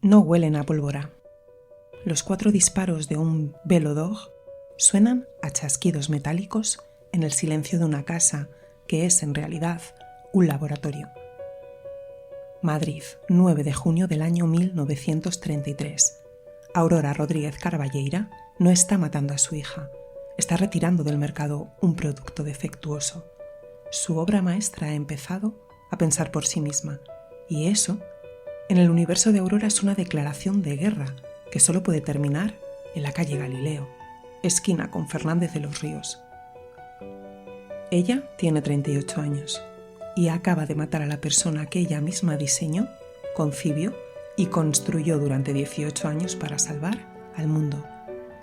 No huelen a pólvora. Los 4 disparos de un Velodog suenan a chasquidos metálicos en el silencio de una casa que es en realidad un laboratorio. Madrid, 9 de junio del año 1933. Aurora Rodríguez Carballeira no está matando a su hija, está retirando del mercado un producto defectuoso. Su obra maestra ha empezado a pensar por sí misma, y eso, en el universo de Aurora, es una declaración de guerra que solo puede terminar en la calle Galileo, esquina con Fernández de los Ríos. Ella tiene 38 años y acaba de matar a la persona que ella misma diseñó, concibió y construyó durante 18 años para salvar al mundo.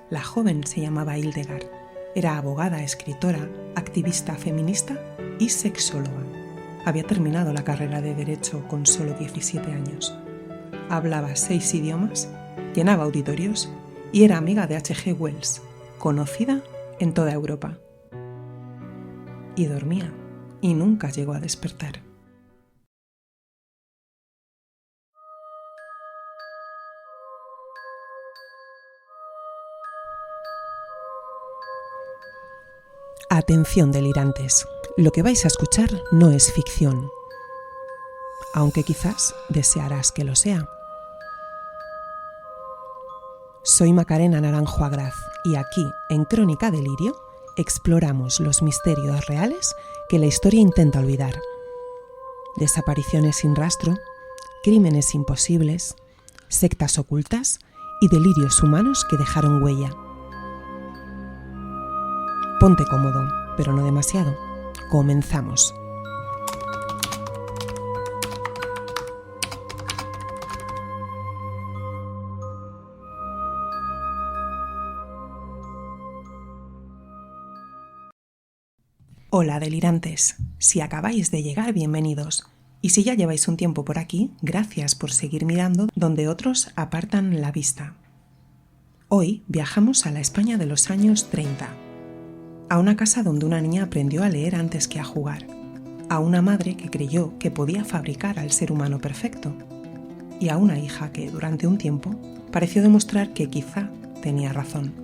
La joven se llamaba Hildegard, era abogada, escritora, activista feminista y sexóloga. Había terminado la carrera de Derecho con solo 17 años. Hablaba 6 idiomas, llenaba auditorios y era amiga de H.G. Wells, conocida en toda Europa. Y dormía, y nunca llegó a despertar. Atención, delirantes, lo que vais a escuchar no es ficción, aunque quizás desearás que lo sea. Soy Macarena Naranjo Agraz y aquí, en Crónica Delirio, exploramos los misterios reales que la historia intenta olvidar. Desapariciones sin rastro, crímenes imposibles, sectas ocultas y delirios humanos que dejaron huella. Ponte cómodo, pero no demasiado. Comenzamos. Hola, delirantes. Si acabáis de llegar, bienvenidos. Y si ya lleváis un tiempo por aquí, gracias por seguir mirando donde otros apartan la vista. Hoy viajamos a la España de los años 30. A una casa donde una niña aprendió a leer antes que a jugar, a una madre que creyó que podía fabricar al ser humano perfecto, y a una hija que durante un tiempo pareció demostrar que quizá tenía razón.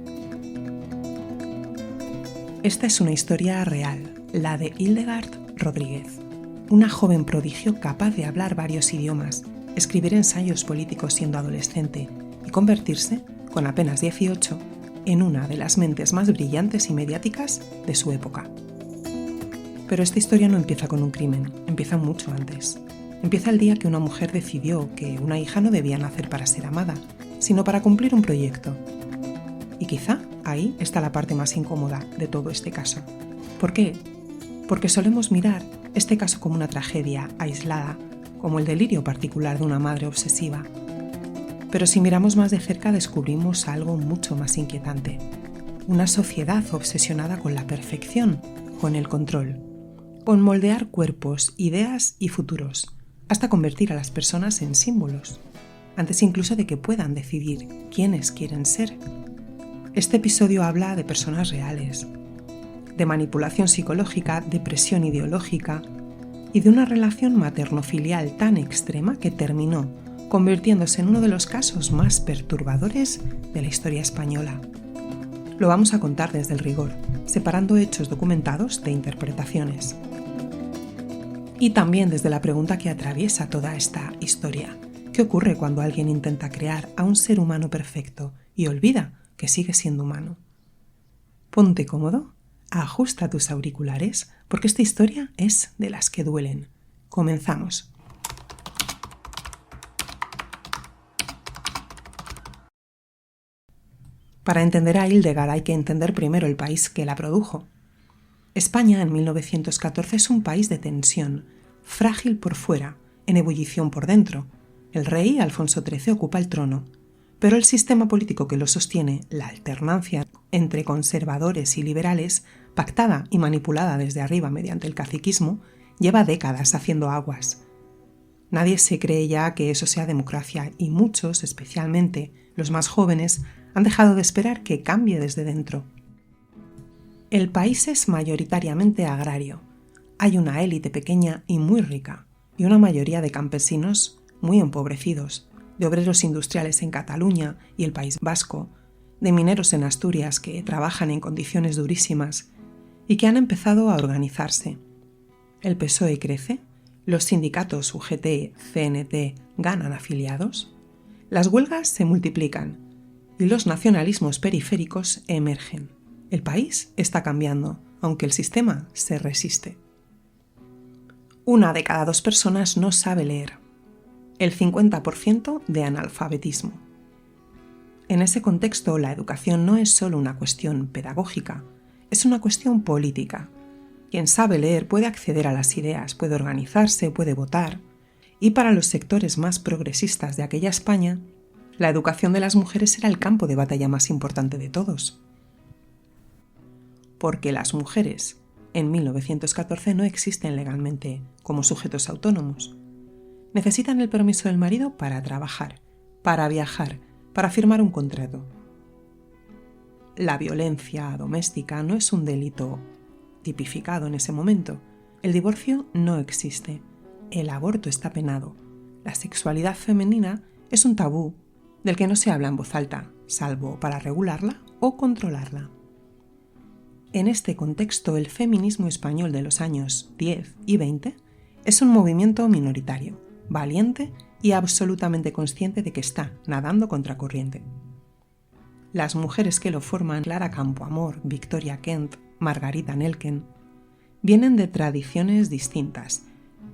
Esta es una historia real, la de Hildegard Rodríguez, una joven prodigio capaz de hablar varios idiomas, escribir ensayos políticos siendo adolescente y convertirse, con apenas 18, en una de las mentes más brillantes y mediáticas de su época. Pero esta historia no empieza con un crimen, empieza mucho antes. Empieza el día que una mujer decidió que una hija no debía nacer para ser amada, sino para cumplir un proyecto. Y quizá ahí está la parte más incómoda de todo este caso. ¿Por qué? Porque solemos mirar este caso como una tragedia aislada, como el delirio particular de una madre obsesiva. Pero si miramos más de cerca descubrimos algo mucho más inquietante. Una sociedad obsesionada con la perfección, con el control, con moldear cuerpos, ideas y futuros, hasta convertir a las personas en símbolos, antes incluso de que puedan decidir quiénes quieren ser. Este episodio habla de personas reales, de manipulación psicológica, de presión ideológica y de una relación materno-filial tan extrema que terminó convirtiéndose en uno de los casos más perturbadores de la historia española. Lo vamos a contar desde el rigor, separando hechos documentados de interpretaciones. Y también desde la pregunta que atraviesa toda esta historia. ¿Qué ocurre cuando alguien intenta crear a un ser humano perfecto y olvida que sigue siendo humano? Ponte cómodo, ajusta tus auriculares, porque esta historia es de las que duelen. Comenzamos. Para entender a Hildegard hay que entender primero el país que la produjo. España en 1914 es un país de tensión, frágil por fuera, en ebullición por dentro. El rey Alfonso XIII ocupa el trono, pero el sistema político que lo sostiene, la alternancia entre conservadores y liberales, pactada y manipulada desde arriba mediante el caciquismo, lleva décadas haciendo aguas. Nadie se cree ya que eso sea democracia y muchos, especialmente los más jóvenes, han dejado de esperar que cambie desde dentro. El país es mayoritariamente agrario. Hay una élite pequeña y muy rica, y una mayoría de campesinos muy empobrecidos, de obreros industriales en Cataluña y el País Vasco, de mineros en Asturias que trabajan en condiciones durísimas y que han empezado a organizarse. El PSOE crece, los sindicatos UGT, CNT ganan afiliados, las huelgas se multiplican y los nacionalismos periféricos emergen. El país está cambiando, aunque el sistema se resiste. 1 de cada 2 personas no sabe leer. El 50% de analfabetismo. En ese contexto, la educación no es solo una cuestión pedagógica, es una cuestión política. Quien sabe leer puede acceder a las ideas, puede organizarse, puede votar. Y para los sectores más progresistas de aquella España, la educación de las mujeres era el campo de batalla más importante de todos. Porque las mujeres, en 1914, no existen legalmente como sujetos autónomos. Necesitan el permiso del marido para trabajar, para viajar, para firmar un contrato. La violencia doméstica no es un delito tipificado en ese momento. El divorcio no existe. El aborto está penado. La sexualidad femenina es un tabú del que no se habla en voz alta, salvo para regularla o controlarla. En este contexto, el feminismo español de los años 10 y 20 es un movimiento minoritario, valiente y absolutamente consciente de que está nadando contracorriente. Las mujeres que lo forman, Clara Campoamor, Victoria Kent, Margarita Nelken, vienen de tradiciones distintas,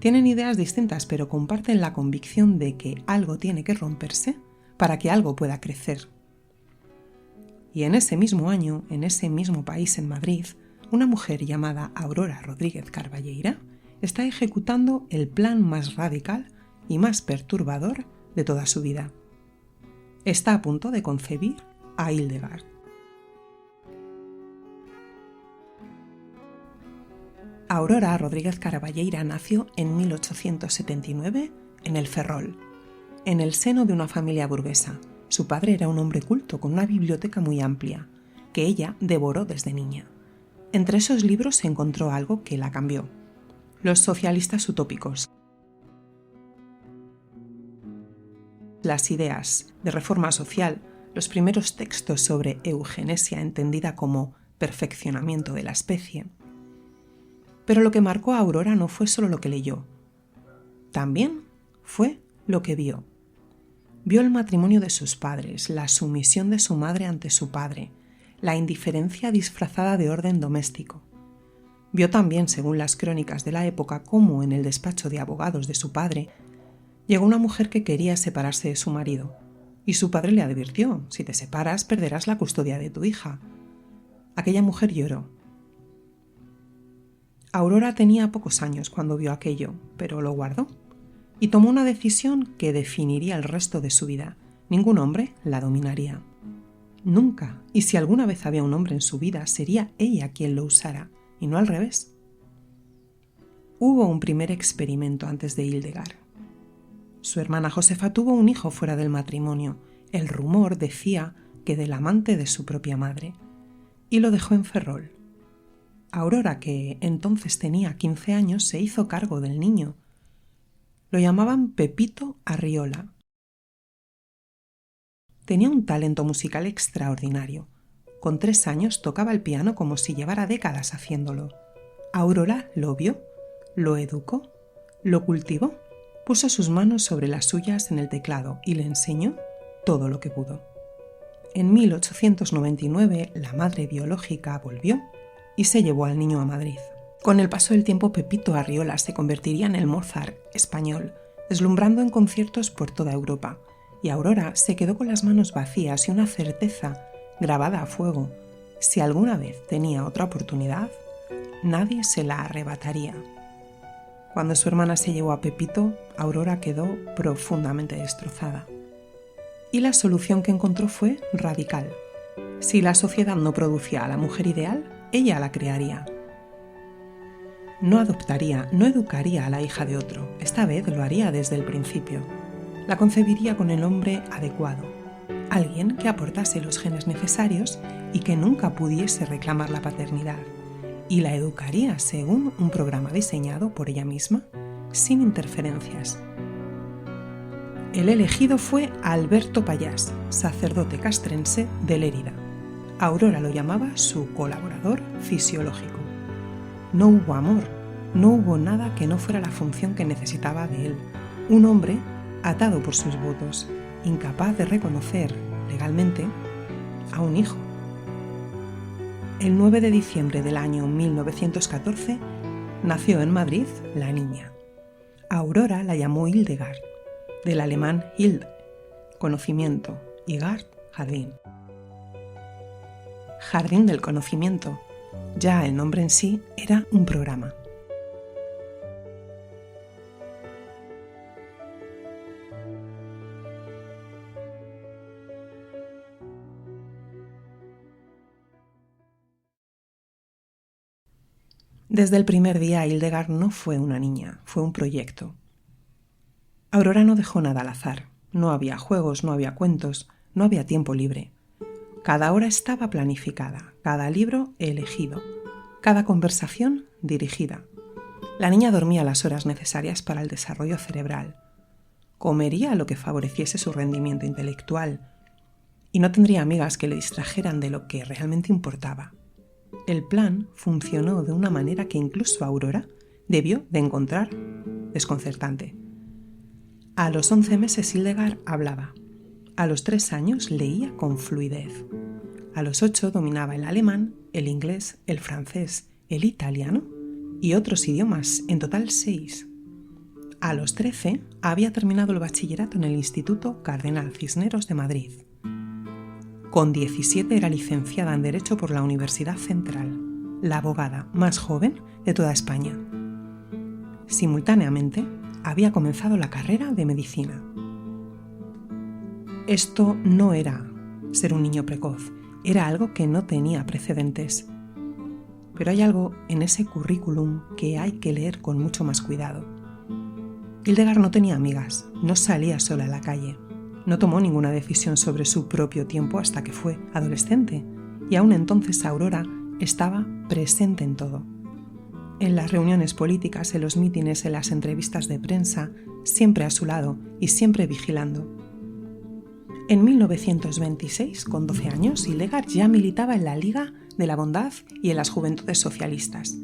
tienen ideas distintas, pero comparten la convicción de que algo tiene que romperse para que algo pueda crecer. Y en ese mismo año, en ese mismo país, en Madrid, una mujer llamada Aurora Rodríguez Carballeira está ejecutando el plan más radical y más perturbador de toda su vida. Está a punto de concebir a Hildegard. Aurora Rodríguez Carballeira nació en 1879 en el Ferrol, en el seno de una familia burguesa. Su padre era un hombre culto con una biblioteca muy amplia, que ella devoró desde niña. Entre esos libros se encontró algo que la cambió: los socialistas utópicos. Las ideas de reforma social, los primeros textos sobre eugenesia entendida como perfeccionamiento de la especie. Pero lo que marcó a Aurora no fue solo lo que leyó, también fue lo que vio. Vio el matrimonio de sus padres, la sumisión de su madre ante su padre, la indiferencia disfrazada de orden doméstico. Vio también, según las crónicas de la época, cómo en el despacho de abogados de su padre llegó una mujer que quería separarse de su marido, y su padre le advirtió: si te separas perderás la custodia de tu hija. Aquella mujer lloró. Aurora tenía pocos años cuando vio aquello, pero lo guardó y tomó una decisión que definiría el resto de su vida. Ningún hombre la dominaría. Nunca. Y si alguna vez había un hombre en su vida, sería ella quien lo usara, y no al revés. Hubo un primer experimento antes de Hildegard. Su hermana Josefa tuvo un hijo fuera del matrimonio. El rumor decía que del amante de su propia madre, y lo dejó en Ferrol. Aurora, que entonces tenía 15 años, se hizo cargo del niño. Lo llamaban Pepito Arriola. Tenía un talento musical extraordinario. Con 3 años tocaba el piano como si llevara décadas haciéndolo. Aurora lo vio, lo educó, lo cultivó, puso sus manos sobre las suyas en el teclado y le enseñó todo lo que pudo. En 1899 la madre biológica volvió y se llevó al niño a Madrid. Con el paso del tiempo, Pepito Arriola se convertiría en el Mozart español, deslumbrando en conciertos por toda Europa, y Aurora se quedó con las manos vacías y una certeza grabada a fuego: si alguna vez tenía otra oportunidad, nadie se la arrebataría. Cuando su hermana se llevó a Pepito, Aurora quedó profundamente destrozada. Y la solución que encontró fue radical. Si la sociedad no producía a la mujer ideal, ella la crearía. No adoptaría, no educaría a la hija de otro. Esta vez lo haría desde el principio. La concebiría con el hombre adecuado, alguien que aportase los genes necesarios y que nunca pudiese reclamar la paternidad, y la educaría según un programa diseñado por ella misma, sin interferencias. El elegido fue Alberto Pallás, sacerdote castrense de Lérida. Aurora lo llamaba su colaborador fisiológico. No hubo amor, no hubo nada que no fuera la función que necesitaba de él. Un hombre atado por sus votos, incapaz de reconocer legalmente a un hijo. El 9 de diciembre del año 1914 nació en Madrid la niña. Aurora la llamó Hildegard, del alemán Hild, conocimiento, y Gard, jardín. Jardín del conocimiento. Ya el nombre en sí era un programa. Desde el primer día, Hildegard no fue una niña, fue un proyecto. Aurora no dejó nada al azar. No había juegos, no había cuentos, no había tiempo libre. Cada hora estaba planificada, cada libro elegido, cada conversación dirigida. La niña dormía las horas necesarias para el desarrollo cerebral. Comería lo que favoreciese su rendimiento intelectual y no tendría amigas que le distrajeran de lo que realmente importaba. El plan funcionó de una manera que incluso Aurora debió de encontrar desconcertante. A los 11 meses Hildegard hablaba. A los 3 años leía con fluidez. A los 8 dominaba el alemán, el inglés, el francés, el italiano y otros idiomas, en total 6. A los 13 había terminado el bachillerato en el Instituto Cardenal Cisneros de Madrid. Con 17 era licenciada en Derecho por la Universidad Central, la abogada más joven de toda España. Simultáneamente, había comenzado la carrera de medicina. Esto no era ser un niño precoz, era algo que no tenía precedentes. Pero hay algo en ese currículum que hay que leer con mucho más cuidado. Hildegard no tenía amigas, no salía sola a la calle, no tomó ninguna decisión sobre su propio tiempo hasta que fue adolescente, y aún entonces Aurora estaba presente en todo. En las reuniones políticas, en los mítines, en las entrevistas de prensa, siempre a su lado y siempre vigilando. En 1926, con 12 años, Hildegard ya militaba en la Liga de la Bondad y en las Juventudes Socialistas.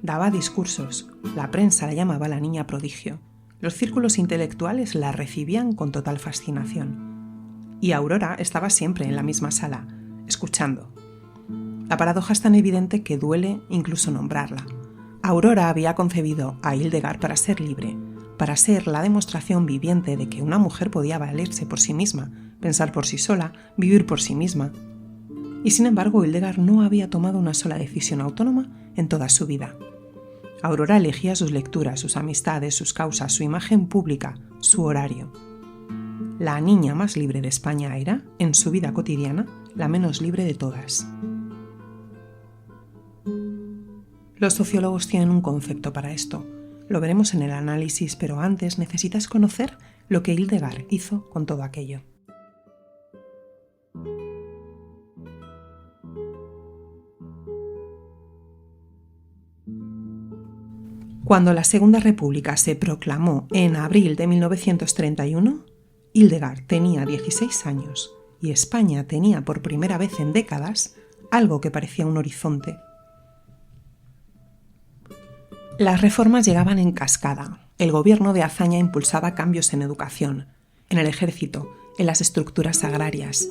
Daba discursos, la prensa la llamaba la niña prodigio, los círculos intelectuales la recibían con total fascinación. Y Aurora estaba siempre en la misma sala, escuchando. La paradoja es tan evidente que duele incluso nombrarla. Aurora había concebido a Hildegard para ser libre, para ser la demostración viviente de que una mujer podía valerse por sí misma, pensar por sí sola, vivir por sí misma. Y sin embargo, Hildegard no había tomado una sola decisión autónoma en toda su vida. Aurora elegía sus lecturas, sus amistades, sus causas, su imagen pública, su horario. La niña más libre de España era, en su vida cotidiana, la menos libre de todas. Los sociólogos tienen un concepto para esto. Lo veremos en el análisis, pero antes necesitas conocer lo que Hildegard hizo con todo aquello. Cuando la Segunda República se proclamó en abril de 1931, Hildegard tenía 16 años y España tenía por primera vez en décadas algo que parecía un horizonte. Las reformas llegaban en cascada. El gobierno de Azaña impulsaba cambios en educación, en el ejército, en las estructuras agrarias.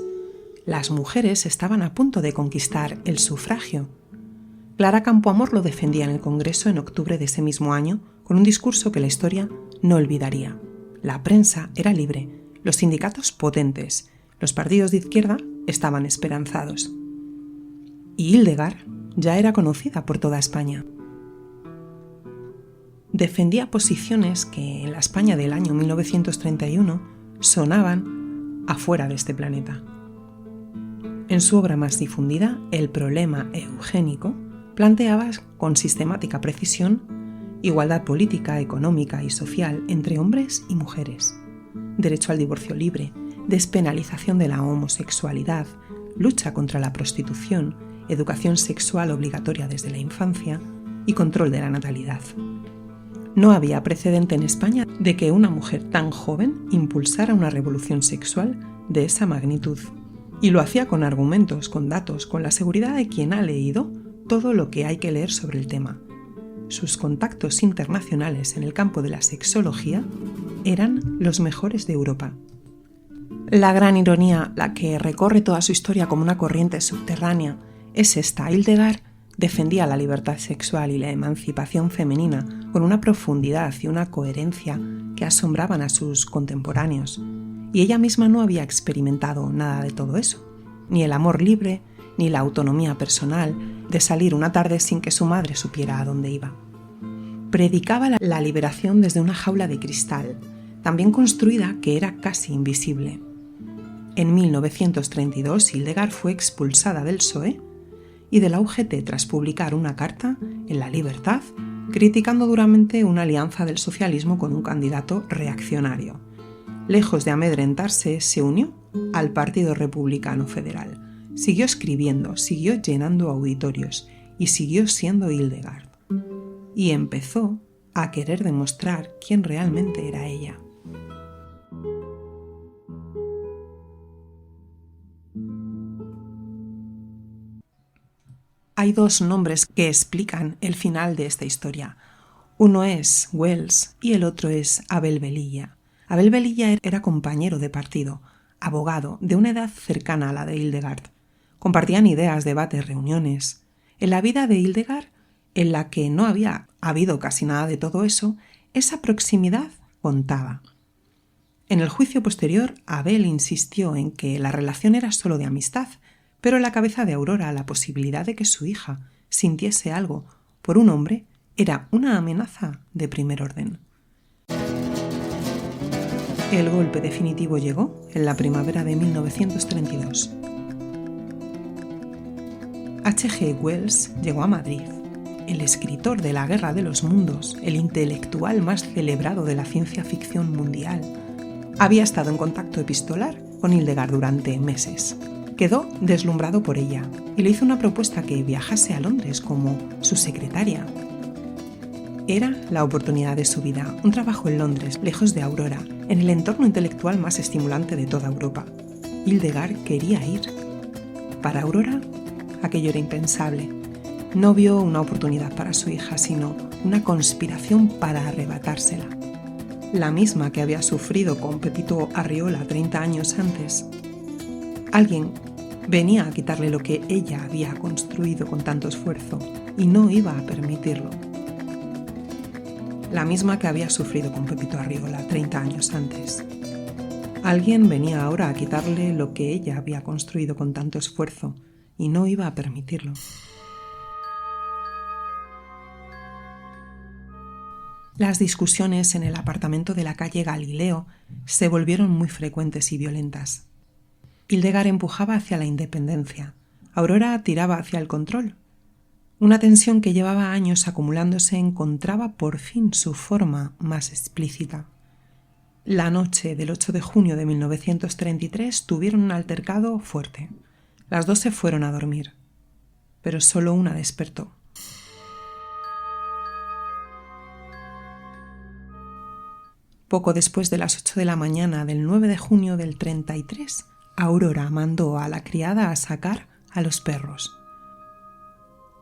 Las mujeres estaban a punto de conquistar el sufragio. Clara Campoamor lo defendía en el Congreso en octubre de ese mismo año con un discurso que la historia no olvidaría. La prensa era libre, los sindicatos potentes, los partidos de izquierda estaban esperanzados. Y Hildegard ya era conocida por toda España. Defendía posiciones que en la España del año 1931 sonaban afuera de este planeta. En su obra más difundida, El problema eugénico, planteaba con sistemática precisión igualdad política, económica y social entre hombres y mujeres, derecho al divorcio libre, despenalización de la homosexualidad, lucha contra la prostitución, educación sexual obligatoria desde la infancia y control de la natalidad. No había precedente en España de que una mujer tan joven impulsara una revolución sexual de esa magnitud. Y lo hacía con argumentos, con datos, con la seguridad de quien ha leído todo lo que hay que leer sobre el tema. Sus contactos internacionales en el campo de la sexología eran los mejores de Europa. La gran ironía, la que recorre toda su historia como una corriente subterránea, es esta: Hildegard defendía la libertad sexual y la emancipación femenina con una profundidad y una coherencia que asombraban a sus contemporáneos, y ella misma no había experimentado nada de todo eso, ni el amor libre, ni la autonomía personal de salir una tarde sin que su madre supiera a dónde iba. Predicaba la liberación desde una jaula de cristal, tan bien construida que era casi invisible. En 1932, Hildegard fue expulsada del PSOE y de la UGT tras publicar una carta en La Libertad criticando duramente una alianza del socialismo con un candidato reaccionario. Lejos de amedrentarse, se unió al Partido Republicano Federal. Siguió escribiendo, siguió llenando auditorios y siguió siendo Hildegard. Y empezó a querer demostrar quién realmente era ella. Hay dos nombres que explican el final de esta historia. Uno es Wells y el otro es Abel Velilla. Abel Velilla era compañero de partido, abogado, de una edad cercana a la de Hildegard. Compartían ideas, debates, reuniones. En la vida de Hildegard, en la que no había habido casi nada de todo eso, esa proximidad contaba. En el juicio posterior, Abel insistió en que la relación era solo de amistad, pero en la cabeza de Aurora la posibilidad de que su hija sintiese algo por un hombre era una amenaza de primer orden. El golpe definitivo llegó en la primavera de 1932. H.G. Wells llegó a Madrid. El escritor de La Guerra de los Mundos, el intelectual más celebrado de la ciencia ficción mundial, había estado en contacto epistolar con Hildegard durante meses. Quedó deslumbrado por ella y le hizo una propuesta: que viajase a Londres como su secretaria. Era la oportunidad de su vida, un trabajo en Londres, lejos de Aurora, en el entorno intelectual más estimulante de toda Europa. Hildegard quería ir. Para Aurora, aquello era impensable. No vio una oportunidad para su hija, sino una conspiración para arrebatársela. La misma que había sufrido con Pepito Arriola 30 años antes. Alguien venía a quitarle lo que ella había construido con tanto esfuerzo y no iba a permitirlo. La misma que había sufrido con Pepito Arriola 30 años antes. Alguien venía ahora a quitarle lo que ella había construido con tanto esfuerzo y no iba a permitirlo. Las discusiones en el apartamento de la calle Galileo se volvieron muy frecuentes y violentas. Hildegard empujaba hacia la independencia. Aurora tiraba hacia el control. Una tensión que llevaba años acumulándose encontraba por fin su forma más explícita. La noche del 8 de junio de 1933 tuvieron un altercado fuerte. Las dos se fueron a dormir, pero solo una despertó. Poco después de las 8 de la mañana del 9 de junio del 33, Aurora mandó a la criada a sacar a los perros.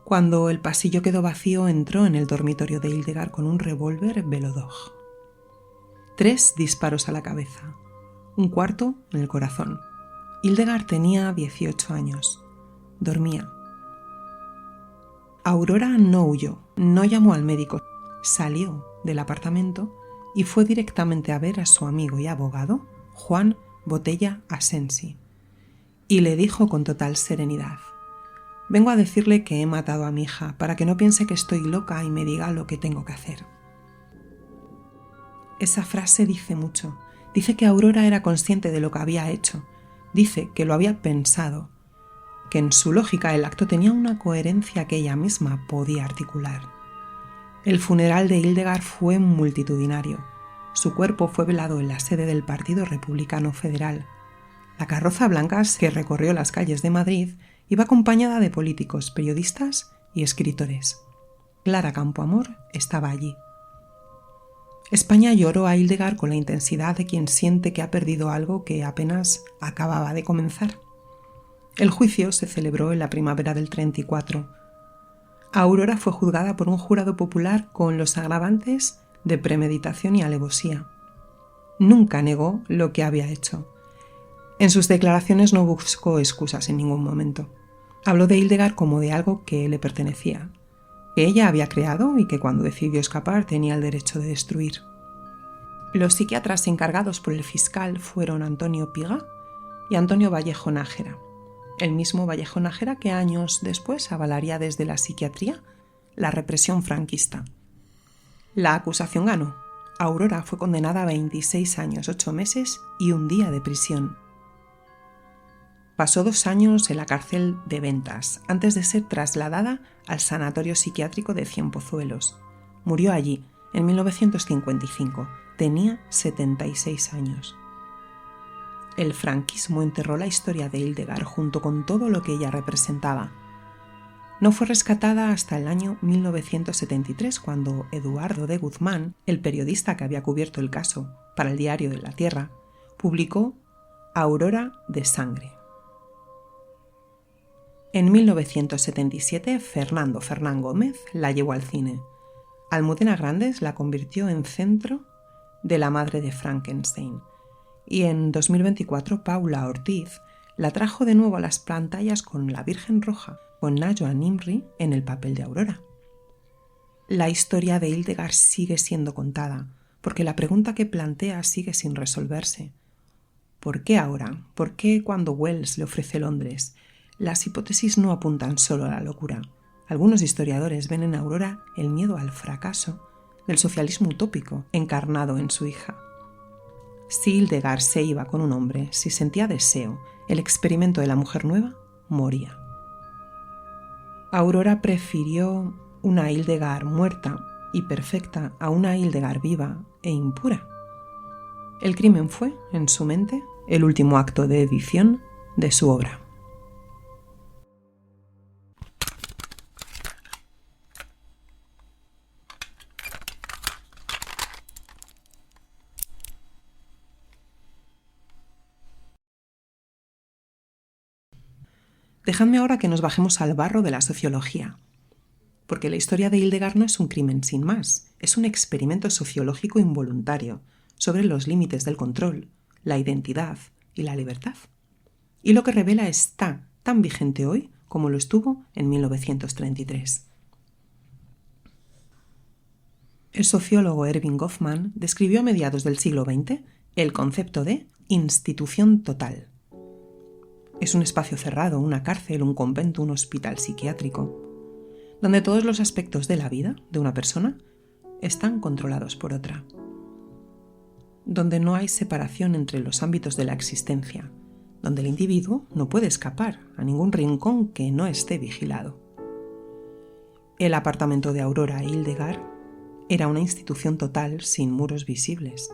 Cuando el pasillo quedó vacío, entró en el dormitorio de Hildegard con un revólver Velodog. 3 disparos a la cabeza, un cuarto en el corazón. Hildegard tenía 18 años. Dormía. Aurora no huyó, no llamó al médico. Salió del apartamento y fue directamente a ver a su amigo y abogado, Juan Botella Asensi, y le dijo con total serenidad: vengo a decirle que he matado a mi hija para que no piense que estoy loca y me diga lo que tengo que hacer. Esa frase dice mucho. Dice que Aurora era consciente de lo que había hecho. Dice que lo había pensado, que en su lógica el acto tenía una coherencia que ella misma podía articular. El funeral de Hildegard fue multitudinario. Su cuerpo fue velado en la sede del Partido Republicano Federal. La carroza blanca que recorrió las calles de Madrid iba acompañada de políticos, periodistas y escritores. Clara Campoamor estaba allí. España lloró a Hildegard con la intensidad de quien siente que ha perdido algo que apenas acababa de comenzar. El juicio se celebró en la primavera del 34. Aurora fue juzgada por un jurado popular con los agravantes de premeditación y alevosía. Nunca negó lo que había hecho. En sus declaraciones no buscó excusas en ningún momento. Habló de Hildegard como de algo que le pertenecía, que ella había creado y que cuando decidió escapar tenía el derecho de destruir. Los psiquiatras encargados por el fiscal fueron Antonio Piga y Antonio Vallejo Nájera, el mismo Vallejo Nájera que años después avalaría desde la psiquiatría la represión franquista. La acusación ganó. Aurora fue condenada a 26 años, 8 meses y 1 día de prisión. Pasó 2 años en la cárcel de Ventas, antes de ser trasladada al sanatorio psiquiátrico de Cienpozuelos. Murió allí, en 1955. Tenía 76 años. El franquismo enterró la historia de Hildegard junto con todo lo que ella representaba. No fue rescatada hasta el año 1973, cuando Eduardo de Guzmán, el periodista que había cubierto el caso para el Diario de la Tierra, publicó Aurora de Sangre. En 1977, Fernando Fernán Gómez la llevó al cine. Almudena Grandes la convirtió en centro de La madre de Frankenstein. Y en 2024, Paula Ortiz la trajo de nuevo a las pantallas con La Virgen Roja, con Najwa Nimri en el papel de Aurora. La historia de Hildegard sigue siendo contada, porque la pregunta que plantea sigue sin resolverse. ¿Por qué ahora? ¿Por qué cuando Wells le ofrece Londres? Las hipótesis no apuntan solo a la locura. Algunos historiadores ven en Aurora el miedo al fracaso del socialismo utópico encarnado en su hija. Si Hildegard se iba con un hombre, si sentía deseo, el experimento de la mujer nueva moría. Aurora prefirió una Hildegard muerta y perfecta a una Hildegard viva e impura. El crimen fue, en su mente, el último acto de edición de su obra. Dejadme ahora que nos bajemos al barro de la sociología, porque la historia de Hildegard no es un crimen sin más, es un experimento sociológico involuntario sobre los límites del control, la identidad y la libertad. Y lo que revela está tan vigente hoy como lo estuvo en 1933. El sociólogo Erving Goffman describió a mediados del siglo XX el concepto de institución total. Es un espacio cerrado, una cárcel, un convento, un hospital psiquiátrico, donde todos los aspectos de la vida de una persona están controlados por otra, donde no hay separación entre los ámbitos de la existencia, donde el individuo no puede escapar a ningún rincón que no esté vigilado. El apartamento de Aurora Hildegard era una institución total sin muros visibles.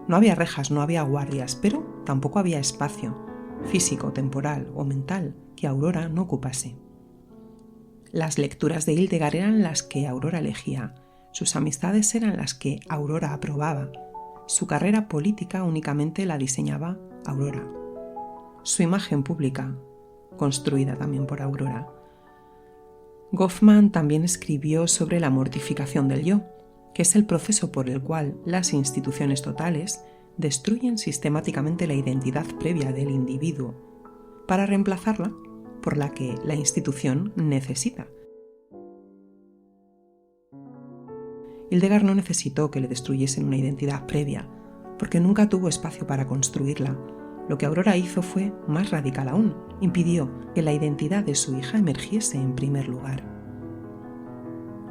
No había rejas, no había guardias, pero tampoco había espacio físico, temporal o mental que Aurora no ocupase. Las lecturas de Hildegard eran las que Aurora elegía, sus amistades eran las que Aurora aprobaba, su carrera política únicamente la diseñaba Aurora, su imagen pública, construida también por Aurora. Goffman también escribió sobre la mortificación del yo, que es el proceso por el cual las instituciones totales destruyen sistemáticamente la identidad previa del individuo para reemplazarla por la que la institución necesita. Hildegard no necesitó que le destruyesen una identidad previa, porque nunca tuvo espacio para construirla. Lo que Aurora hizo fue más radical aún, impidió que la identidad de su hija emergiese en primer lugar.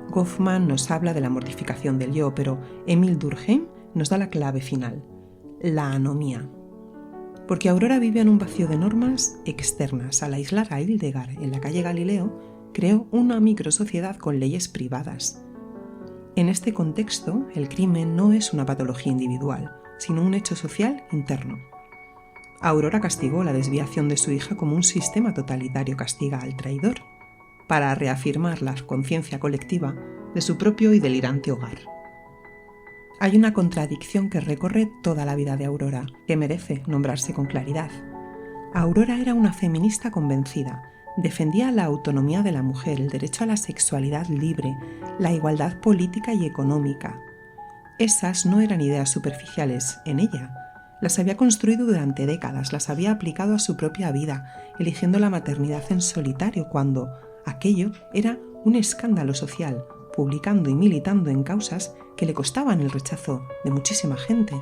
Goffman nos habla de la mortificación del yo, pero Émile Durkheim nos da la clave final: la anomía. Porque Aurora vive en un vacío de normas externas. Al aislar a Hildegard en la calle Galileo, creó una microsociedad con leyes privadas. En este contexto, el crimen no es una patología individual, sino un hecho social interno. Aurora castigó la desviación de su hija como un sistema totalitario castiga al traidor, para reafirmar la conciencia colectiva de su propio y delirante hogar. Hay una contradicción que recorre toda la vida de Aurora, que merece nombrarse con claridad. Aurora era una feminista convencida. Defendía la autonomía de la mujer, el derecho a la sexualidad libre, la igualdad política y económica. Esas no eran ideas superficiales en ella. Las había construido durante décadas, las había aplicado a su propia vida, eligiendo la maternidad en solitario cuando aquello era un escándalo social, publicando y militando en causas que le costaban el rechazo de muchísima gente.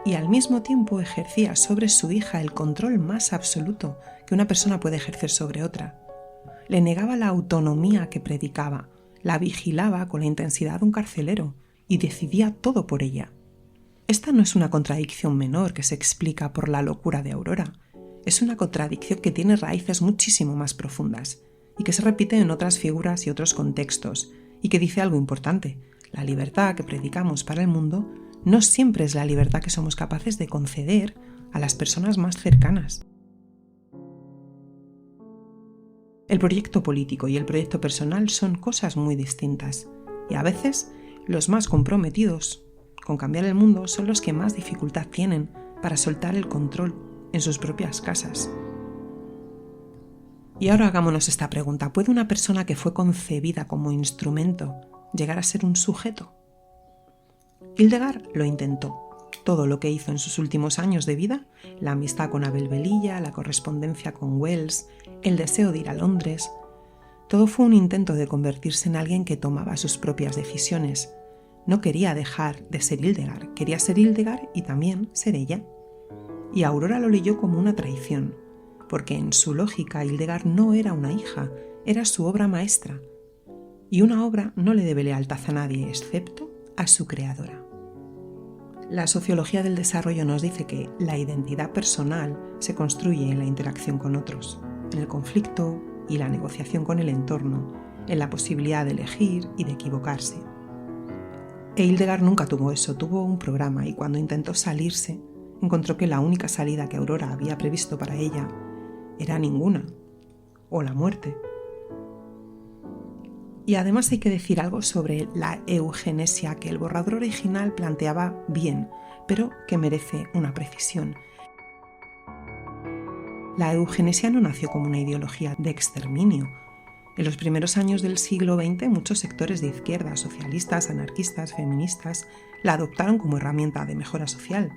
Y al mismo tiempo ejercía sobre su hija el control más absoluto que una persona puede ejercer sobre otra. Le negaba la autonomía que predicaba, la vigilaba con la intensidad de un carcelero y decidía todo por ella. Esta no es una contradicción menor que se explica por la locura de Aurora. Es una contradicción que tiene raíces muchísimo más profundas y que se repite en otras figuras y otros contextos y que dice algo importante. La libertad que predicamos para el mundo no siempre es la libertad que somos capaces de conceder a las personas más cercanas. El proyecto político y el proyecto personal son cosas muy distintas y a veces los más comprometidos con cambiar el mundo son los que más dificultad tienen para soltar el control en sus propias casas. Y ahora hagámonos esta pregunta: ¿puede una persona que fue concebida como instrumento llegar a ser un sujeto? Hildegard lo intentó. Todo lo que hizo en sus últimos años de vida, la amistad con Abel Velilla, la correspondencia con Wells, el deseo de ir a Londres, todo fue un intento de convertirse en alguien que tomaba sus propias decisiones. No quería dejar de ser Hildegard, quería ser Hildegard y también ser ella. Y Aurora lo leyó como una traición, porque en su lógica Hildegard no era una hija, era su obra maestra. Y una obra no le debe lealtad a nadie excepto a su creadora. La sociología del desarrollo nos dice que la identidad personal se construye en la interacción con otros, en el conflicto y la negociación con el entorno, en la posibilidad de elegir y de equivocarse. E Hildegard nunca tuvo eso, tuvo un programa y cuando intentó salirse, encontró que la única salida que Aurora había previsto para ella era ninguna, o la muerte. Y además hay que decir algo sobre la eugenesia que el borrador original planteaba bien, pero que merece una precisión. La eugenesia no nació como una ideología de exterminio. En los primeros años del siglo XX, muchos sectores de izquierda, socialistas, anarquistas, feministas, la adoptaron como herramienta de mejora social.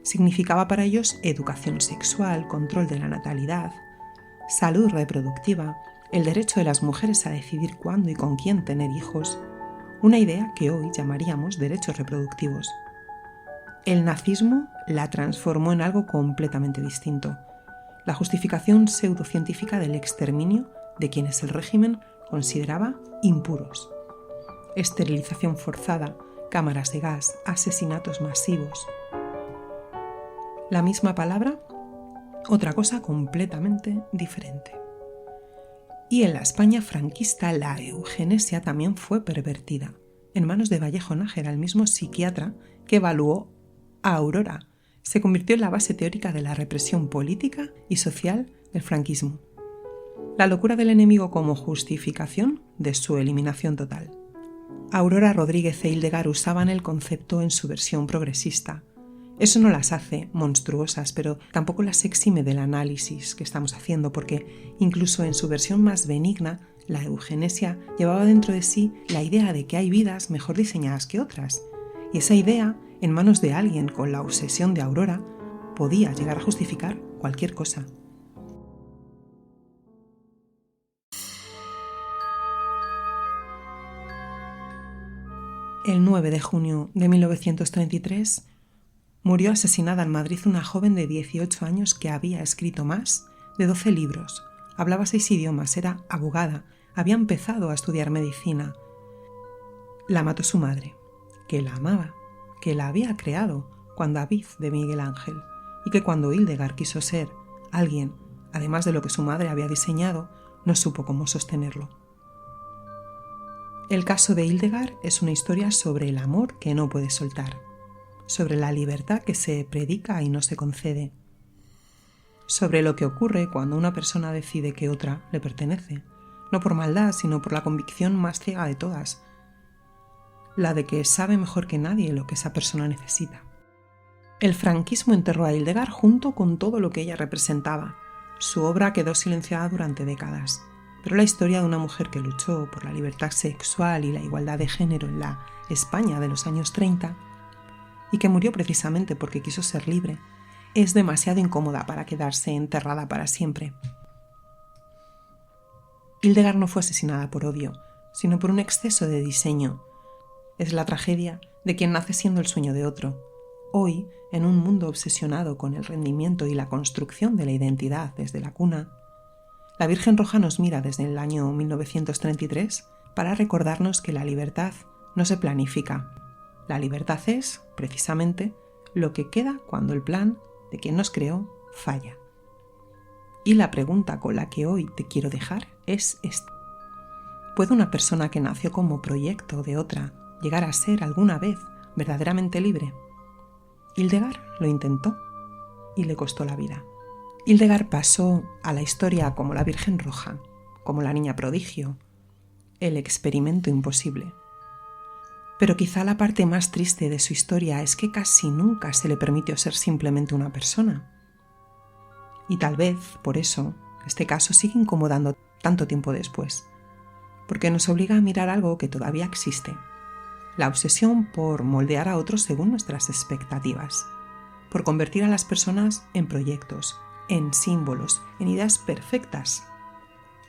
Significaba para ellos educación sexual, control de la natalidad, salud reproductiva, el derecho de las mujeres a decidir cuándo y con quién tener hijos, una idea que hoy llamaríamos derechos reproductivos. El nazismo la transformó en algo completamente distinto, la justificación pseudocientífica del exterminio de quienes el régimen consideraba impuros. Esterilización forzada, cámaras de gas, asesinatos masivos. La misma palabra, otra cosa completamente diferente. Y en la España franquista la eugenesia también fue pervertida, en manos de Vallejo Nájera, el mismo psiquiatra que evaluó a Aurora. Se convirtió en la base teórica de la represión política y social del franquismo. La locura del enemigo como justificación de su eliminación total. Aurora Rodríguez e Hildegard usaban el concepto en su versión progresista. Eso no las hace monstruosas, pero tampoco las exime del análisis que estamos haciendo, porque incluso en su versión más benigna, la eugenesia llevaba dentro de sí la idea de que hay vidas mejor diseñadas que otras. Y esa idea, en manos de alguien con la obsesión de Aurora, podía llegar a justificar cualquier cosa. El 9 de junio de 1933 murió asesinada en Madrid una joven de 18 años que había escrito más de 12 libros, hablaba 6 idiomas, era abogada, había empezado a estudiar medicina. La mató su madre, que la amaba, que la había creado cuando David de Miguel Ángel, y que cuando Hildegard quiso ser alguien, además de lo que su madre había diseñado, no supo cómo sostenerlo. El caso de Hildegard es una historia sobre el amor que no puede soltar, sobre la libertad que se predica y no se concede, sobre lo que ocurre cuando una persona decide que otra le pertenece, no por maldad, sino por la convicción más ciega de todas, la de que sabe mejor que nadie lo que esa persona necesita. El franquismo enterró a Hildegard junto con todo lo que ella representaba. Su obra quedó silenciada durante décadas, pero la historia de una mujer que luchó por la libertad sexual y la igualdad de género en la España de los años 30 y que murió precisamente porque quiso ser libre, es demasiado incómoda para quedarse enterrada para siempre. Hildegard no fue asesinada por odio, sino por un exceso de diseño. Es la tragedia de quien nace siendo el sueño de otro. Hoy, en un mundo obsesionado con el rendimiento y la construcción de la identidad desde la cuna, la Virgen Roja nos mira desde el año 1933 para recordarnos que la libertad no se planifica. La libertad es, precisamente, lo que queda cuando el plan de quien nos creó falla. Y la pregunta con la que hoy te quiero dejar es esta. ¿Puede una persona que nació como proyecto de otra llegar a ser alguna vez verdaderamente libre? Hildegard lo intentó y le costó la vida. Hildegard pasó a la historia como la Virgen Roja, como la niña prodigio, el experimento imposible. Pero quizá la parte más triste de su historia es que casi nunca se le permitió ser simplemente una persona. Y tal vez, por eso, este caso sigue incomodando tanto tiempo después, porque nos obliga a mirar algo que todavía existe: la obsesión por moldear a otros según nuestras expectativas, por convertir a las personas en proyectos, en símbolos, en ideas perfectas.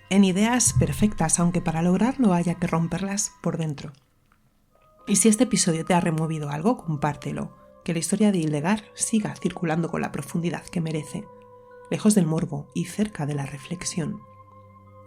En ideas perfectas, aunque para lograrlo haya que romperlas por dentro. Y si este episodio te ha removido algo, compártelo, que la historia de Hildegard siga circulando con la profundidad que merece, lejos del morbo y cerca de la reflexión.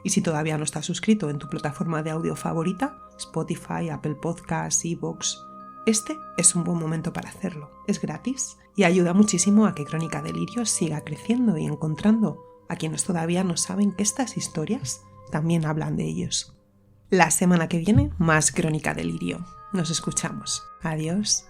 Y si todavía no estás suscrito en tu plataforma de audio favorita, Spotify, Apple Podcasts, iVoox, este es un buen momento para hacerlo. Es gratis y ayuda muchísimo a que Crónica de Lirio siga creciendo y encontrando a quienes todavía no saben que estas historias también hablan de ellos. La semana que viene, más Crónica de Lirio. Nos escuchamos. Adiós.